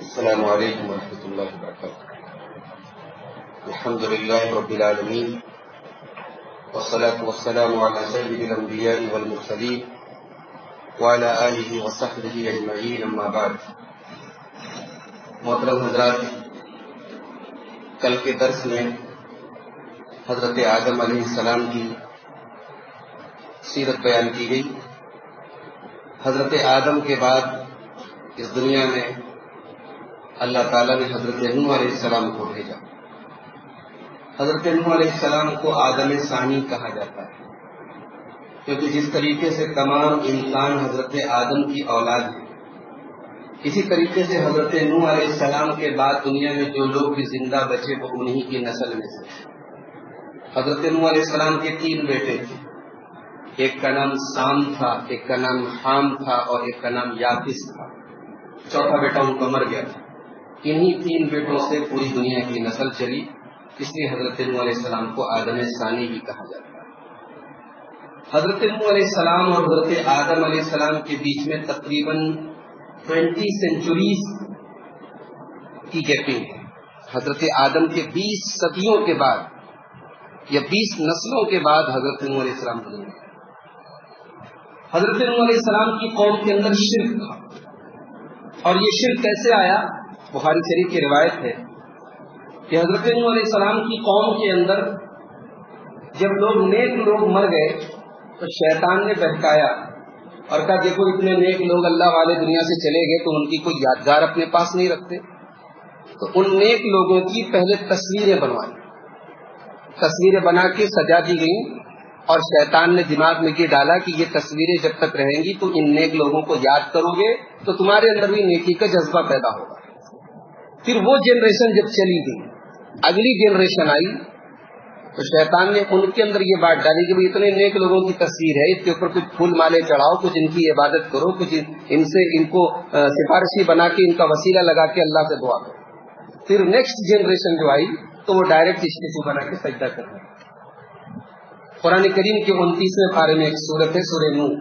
السلام علیکم ورحمۃ اللہ وبرکاتہ۔ الحمد للہ رب العالمین والصلاة والسلام علی سید الانبیاء والمرسلین وعلی آلہ وصحبہ اجمعین، اما بعد۔ محترم حضرات، کل کے درس میں حضرت آدم علیہ السلام کی سیرت بیان کی گئی۔ حضرت آدم کے بعد اس دنیا میں اللہ تعالیٰ نے حضرت نوح علیہ السلام کو بھیجا۔ حضرت نوح علیہ السلام کو آدم ثانی کہا جاتا ہے، کیونکہ جس طریقے سے تمام انسان حضرت آدم کی اولاد ہیں، اسی طریقے سے حضرت نوح علیہ السلام کے بعد دنیا میں جو لوگ بھی زندہ بچے وہ انہی کی نسل میں سے۔ حضرت نوح علیہ السلام کے 3 بیٹے تھے، ایک کا نام سام تھا، ایک کا نام حام تھا اور ایک کا نام یافس تھا۔ چوتھا بیٹا ان کو مر گیا تھا۔ انہی 3 بیٹوں سے پوری دنیا کی نسل چلی، اس لیے حضرت نوح علیہ السلام کو آدم ثانی بھی کہا جاتا ہے۔ حضرت نوح علیہ السلام اور حضرت آدم علیہ السلام کے بیچ میں تقریباً 20 سینچریز کی گیپنگ ہے۔ حضرت آدم کے 20 صدیوں کے بعد یا 20 نسلوں کے بعد حضرت نوح علیہ السلام گزرے۔ حضرت نوح علیہ السلام کی قوم کے اندر شرک تھا، اور یہ شرک کیسے آیا؟ بخاری شریف کی روایت ہے کہ حضرت نوح علیہ السلام کی قوم کے اندر جب نیک لوگ مر گئے تو شیطان نے بہکایا اور کہا دیکھو اتنے نیک لوگ اللہ والے دنیا سے چلے گئے تو ان کی کوئی یادگار اپنے پاس نہیں رکھتے، تو ان نیک لوگوں کی پہلے تصویریں بنوائی، تصویریں بنا کے سجا دی گئیں، اور شیطان نے دماغ میں یہ ڈالا کہ یہ تصویریں جب تک رہیں گی تو ان نیک لوگوں کو یاد کرو گے تو تمہارے اندر بھی نیکی کا جذبہ پیدا ہوگا۔ پھر وہ جنریشن جب چلی گئی، اگلی جنریشن آئی تو شیطان نے ان کے اندر یہ بات ڈالی کہ اتنے نیک لوگوں کی تصویر ہے، اس کے اوپر کچھ پھول مالے چڑھاؤ، کچھ ان کی عبادت کرو، کچھ ان کو سفارشی بنا کے ان کا وسیلہ لگا کے اللہ سے دعا کرو۔ پھر نیکسٹ جنریشن جو آئی تو وہ ڈائریکٹ اسٹیچو بنا کے سجدہ کر رہے۔ قرآن کریم کے 29ویں پارے میں ایک سورت ہے سورہ نوح،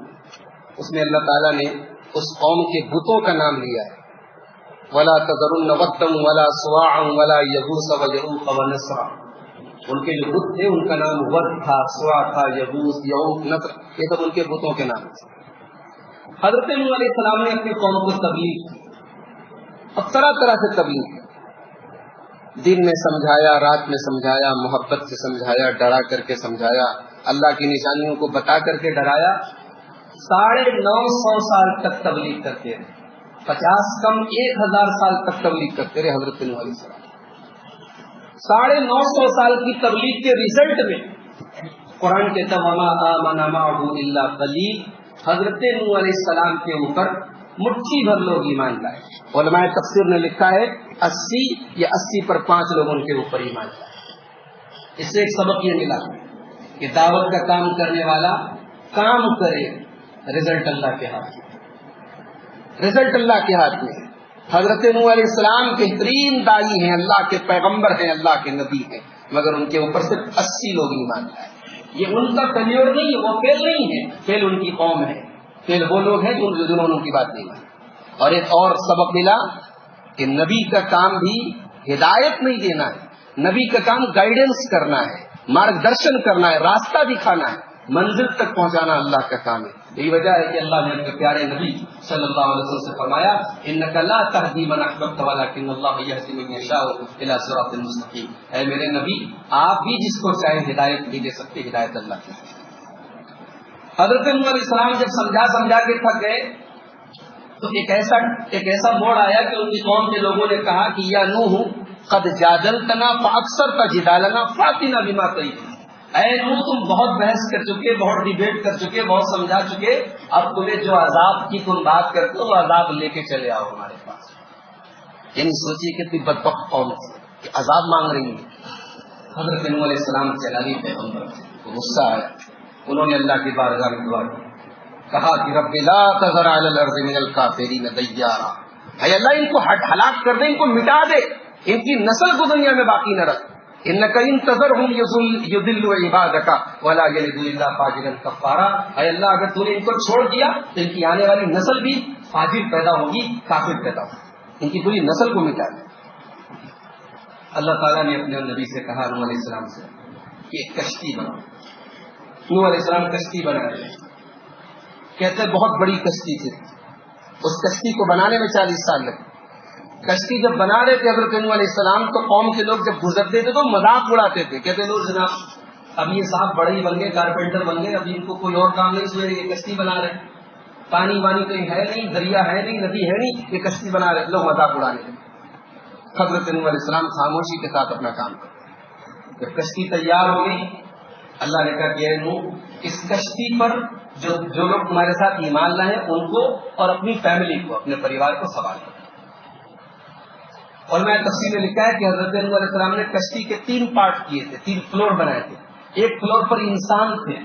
اس میں اللہ تعالیٰ نے اس قوم کے بتوں کا نام لیا ہے، وَلَا تَذَرُنَّ وَدًّا وَلَا سُوَاعًا وَلَا يَغُوثَ وَيَعُوقَ وَنَسْرًا۔ ان کے جو بت تھے ان کا نام ود تھا، سوا تھا، یغوث، یعوق، نصر، یہ سب ان کے بتوں کے نام تھے۔ حضرت نوح علیہ السلام نے اپنی قوم کو تبلیغ کی، اب طرح طرح سے تبلیغ کی، دن میں سمجھایا، رات میں سمجھایا، محبت سے سمجھایا، ڈرا کر کے سمجھایا، اللہ کی نشانیوں کو بتا کر کے ڈرایا۔ 950 سال تک تبلیغ کرتے رہے، 50 کم 1000 سال تک تبلیغ کرتے رہے حضرت نوح علیہ السلام۔ 950 سال کی تبلیغ کے رزلٹ میں قرآن کہتا ہے وَمَا آمَنَ مَعَهُ إِلَّا قَلِيلٌ، حضرت نوح علیہ السلام کے اوپر مٹھی بھر لوگ ایمان لائے۔ علماء تفسیر نے لکھا ہے 80 یا 80 پر 5 لوگ ان کے اوپر ایمان لائے۔ اس سے ایک سبق یہ ملا کہ دعوت کا کام کرنے والا کام کرے، رزلٹ اللہ کے ہاتھ میں، رزلٹ اللہ کے ہاتھ میں۔ حضرت نوح علیہ السلام بہترین داعی ہیں، اللہ کے پیغمبر ہیں، اللہ کے نبی ہیں، مگر ان کے اوپر صرف 80 لوگ ایمان لائے۔ یہ ان کا فیلور نہیں ہے، وہ فیل نہیں ہے، فیل ان کی قوم ہے، فیل وہ لوگ ہیں جنہوں نے ان کی بات نہیں مانی۔ اور ایک اور سبق ملا کہ نبی کا کام بھی ہدایت نہیں دینا ہے، نبی کا کام گائیڈنس کرنا ہے، مارگ درشن کرنا ہے، راستہ دکھانا ہے، منزل تک پہنچانا اللہ کا کام ہے۔ یہی وجہ ہے کہ اللہ نے اپنے پیارے نبی صلی اللہ علیہ وسلم سے فرمایا انک لا تہدی من احببت ولکن اللہ یہدی من یشاء الی صراط مستقیم، اے میرے نبی آپ بھی جس کو چاہے ہدایت نہیں دے سکتے، ہدایت اللہ کی۔ حضرت نوح علیہ السلام جب سمجھا کے تھک گئے تو ایک ایسا موڑ آیا کہ ان کی قوم کے لوگوں نے کہا کہ یا نوح قد جادلتنا فاکثرت جدالنا فاتنا بما تعدنا، اے نوح تم بہت بحث کر چکے، بہت ڈیبیٹ کر چکے، بہت سمجھا چکے، اب تمہیں جو عذاب کی تم بات کرتے ہو وہ عذاب لے کے چلے آؤ ہمارے پاس۔ یعنی سوچیے کتنی بدبخت قوم کہ عذاب مانگ رہی ہے۔ حضرت نوح علیہ السلام چلاوی پیغمبر کو غصہ آیا، انہوں نے اللہ کی بارگاہ میں دعا کی، کہا کہ رب لا تذر علی الارض من الکافرین دیارا، اے اللہ ان کو ہلاک کر دے، ان کو مٹا دے، ان کی نسل کو دنیا میں باقی نہ رکھ، انک ان تذرہم یضلوا عبادک ولا یلدوا الا فاجرا کفارا، اے اللہ اگر تو نے ان کو چھوڑ دیا تو ان کی آنے والی نسل بھی فاجر پیدا ہوگی، کافر پیدا ہوگی، ان کی پوری نسل کو مٹا دے۔ اللہ تعالیٰ نے اپنے نبی سے کہا نوح علیہ السلام سے کہ ایک کشتی بناؤ۔ نوح علیہ السلام کشتی بنا رہے، کہتے بہت بڑی کشتی تھی، اس کشتی کو بنانے میں 40 سال لگے۔ کشتی جب بنا رہے تھے حضرت نوح علیہ السلام تو قوم کے لوگ جب گزرتے تھے تو مذاق اڑاتے تھے، کہتے لوگ جناب اب یہ صاحب بڑے ہی بن گئے، کارپینٹر بن گئے، اب ان کو کوئی اور کام نہیں، سوئے یہ کشتی بنا رہے، پانی وانی کہیں ہے نہیں، دریا ہے نہیں، ندی ہے نہیں، یہ کشتی بنا رہے، لوگ مذاق اڑانے لگے۔ حضرت نوح علیہ السلام خاموشی کے ساتھ اپنا کام کرتے، جب کشتی تیار ہو گئی اللہ نے کہا کہ اے نوح اس کشتی پر جو لوگ تمہارے ساتھ ایمان لائے ان کو اور اپنی فیملی کو، اپنے پریوار کو سوار کرو۔ اور میں تفصیل میں لکھا ہے کہ حضرت نوح علیہ السلام نے کشتی کے 3 پارٹ کیے تھے، 3 فلور بنائے تھے، ایک فلور پر انسان تھے،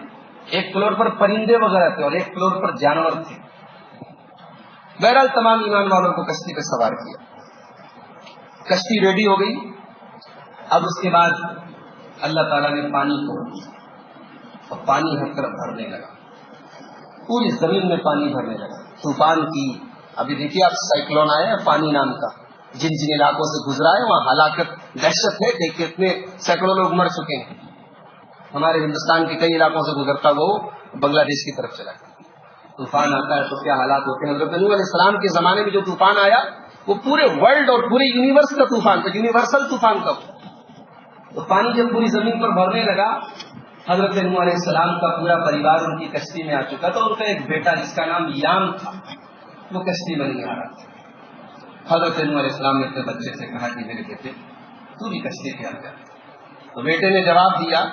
ایک فلور پر پرندے وغیرہ تھے اور ایک فلور پر جانور تھے۔ بہرحال تمام ایمان والوں کو کشتی پہ سوار کیا، کشتی ریڈی ہو گئی۔ اب اس کے بعد اللہ تعالیٰ نے پانی کو، اور پانی ہر طرف بھرنے لگا، پوری زمین میں پانی بھرنے لگا، طوفان کی، ابھی دیکھیے آپ سائیکلون آئے ہیں پانی نام کا، جن جن علاقوں سے گزرا ہے وہاں ہلاکت دہشت ہے، دیکھیے اتنے سینکڑوں لوگ مر چکے ہیں۔ ہمارے ہندوستان کے کئی علاقوں سے گزرتا وہ بنگلہ دیش کی طرف چلا گیا۔ طوفان آتا ہے تو کیا حالات ہوتے ہیں۔ حضرت نوح علیہ السلام کے زمانے میں جو طوفان آیا وہ پورے ورلڈ اور پورے یونیورس کا طوفان تھا، یونیورسل طوفان کا۔ تو پانی جب پوری زمین پر بھرنے لگا، حضرت نوح علیہ السلام کا پورا پریوار ان کی کشتی میں آ چکا تھا، ان کا ایک بیٹا جس کا نام یام تھا وہ کشتی میں نہیں آ رہا تھا۔ حضرت نوح علیہ السلام نے اپنے بچے سے کہا کہ میرے بیٹے تو بھی کشتی پہ آ جا، تو بیٹے نے جواب دیا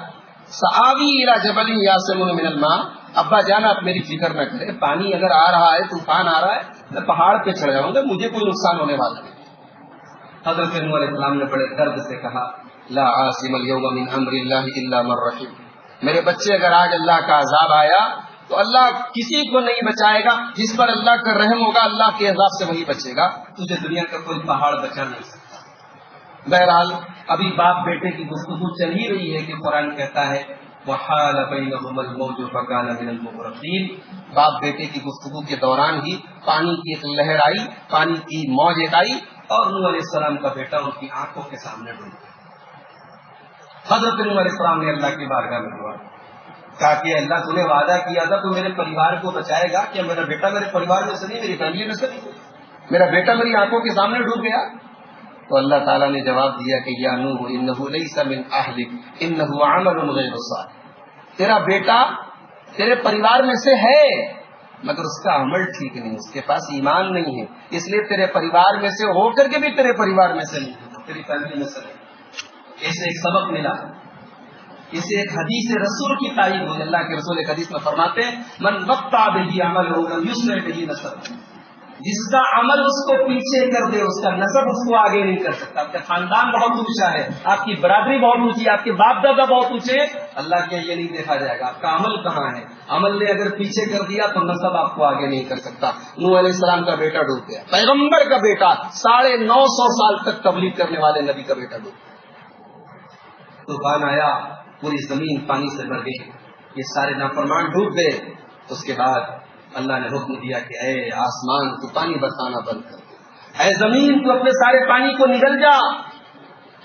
سآوی الی جبل یعصمنی من الماء، ابا جان آپ میری فکر نہ کریں، پانی اگر آ رہا ہے، طوفان آ رہا ہے، میں پہاڑ پہ چڑھ جاؤں گا، مجھے کوئی نقصان ہونے والا نہیں۔ حضرت نوح علیہ السلام نے بڑے درد سے کہا لا عاصم اليوم من امر اللہ الا من رحم، میرے بچے اگر آج اللہ کا عذاب آیا تو اللہ کسی کو نہیں بچائے گا، جس پر اللہ کا رحم ہوگا اللہ کے عذاب سے وہی بچے گا، تجھے دنیا کا کوئی پہاڑ بچا نہیں سکتا۔ بہرحال ابھی باپ بیٹے کی گفتگو چل ہی رہی ہے کہ قرآن کہتا ہے وحال بینہما الموج فکان من المغرقین، باپ بیٹے کی گفتگو کے دوران ہی پانی کی ایک لہر آئی، پانی کی موج ایک آئی اور نوح علیہ السلام کا بیٹا ان کی آنکھوں کے سامنے ڈوب گیا۔ حضرت نوح علیہ السلام نے اللہ کی بارگاہ میں دعا کہا کہ اللہ تو نے وعدہ کیا تھا تو میرے پریوار کو بچائے گا، کیا میرا بیٹا میرے پریوار میں سے نہیں، میری فیملی میں سے نہیں، میرا بیٹا میری آنکھوں کے سامنے ڈوب گیا؟ تو اللہ تعالیٰ نے جواب دیا کہ یا نوح انہ لیس من اہلک انہ عمل غیر صالح، تیرا بیٹا تیرے پریوار میں سے ہے مگر اس کا عمل ٹھیک نہیں، اس کے پاس ایمان نہیں ہے، اس لیے تیرے پریوار میں سے ہو کر کے بھی تیرے پریوار میں سے نہیں، تیری فیملی میں سے نہیں۔ اسے ایک سبق ملا، اسے ایک حدیث رسول کی تائید ہوئی۔ اللہ کے رسول ایک حدیث میں فرماتے ہیں من بقع به عمله لم يسرع به نسب، جس کا عمل اس کو پیچھے کر دے اس کا نسب اس کو آگے نہیں کر سکتا۔ آپ کا خاندان بہت اونچا ہے، آپ کی برادری بہت اونچی ہے، آپ کے باپ دادا بہت اونچے ہیں، اللہ کے یہ نہیں دیکھا جائے گا آپ کا عمل کہاں ہے، عمل نے اگر پیچھے کر دیا تو نسب آپ کو آگے نہیں کر سکتا۔ نوح علیہ السلام کا بیٹا ڈوب گیا، پیغمبر کا بیٹا 950 سال تک تبلیغ کرنے والے نبی کا بیٹا ڈوب گیا۔ طوفان آیا، پوری زمین پانی سے بھر گئی، یہ سارے نافرمان ڈوب گئے۔ اس کے بعد اللہ نے حکم دیا کہ اے آسمان تو پانی برسانا بند کر، اے زمین تو اپنے سارے پانی کو نگل جا،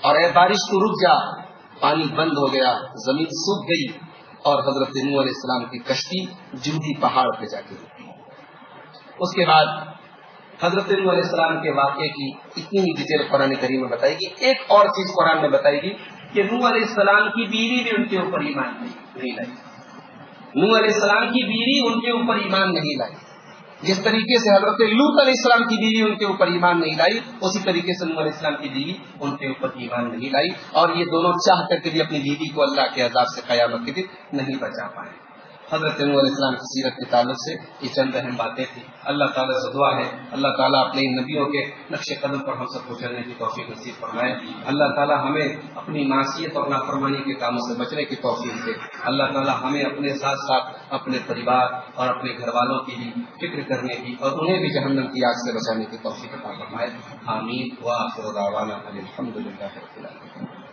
اور اے بارش تو رک جا۔ پانی بند ہو گیا، زمین سوکھ گئی اور حضرت نوح علیہ السلام کی کشتی جودی پہاڑ پہ جا کے رکی۔ اس کے بعد حضرت نوح علیہ السلام کے واقعے کی اتنی ہی ڈیٹیل قرآن کریم میں بتائے گی۔ ایک اور چیز قرآن میں بتائے گی کہ نوح علیہ السلام کی بیوی بھی ان کے اوپر ایمان نہیں لائی، نوح علیہ السلام کی بیوی ان کے اوپر ایمان نہیں لائی۔ جس طریقے سے حضرت لوط علیہ السلام کی بیوی ان کے اوپر ایمان نہیں لائی، اسی طریقے سے نوح علیہ السلام کی بیوی ان کے اوپر ایمان نہیں لائی، اور یہ دونوں چاہ کر کے بھی اپنی بیوی کو اللہ کے عذاب سے قیامت کے دن نہیں بچا پائے۔ حضرت نوح علیہ السلام کی سیرت کے تعلق سے یہ چند اہم باتیں تھیں. اللہ تعالیٰ سے دعا ہے اللہ تعالیٰ اپنے ان نبیوں کے نقش قدم پر ہم سب کو چلنے کی توفیق نصیب فرمائے. اللہ تعالیٰ ہمیں اپنی معصیت اور نافرمانی کے کاموں سے بچنے کی توفیق دے. اللہ تعالیٰ ہمیں اپنے ساتھ ساتھ اپنے پریوار اور اپنے گھر والوں کی بھی فکر کرنے کی اور انہیں بھی جہنم کی آگ سے بچانے کی توفیق عطا فرمائے. آمین. وآخر دعوانا ان الحمد للہ رب العالمین.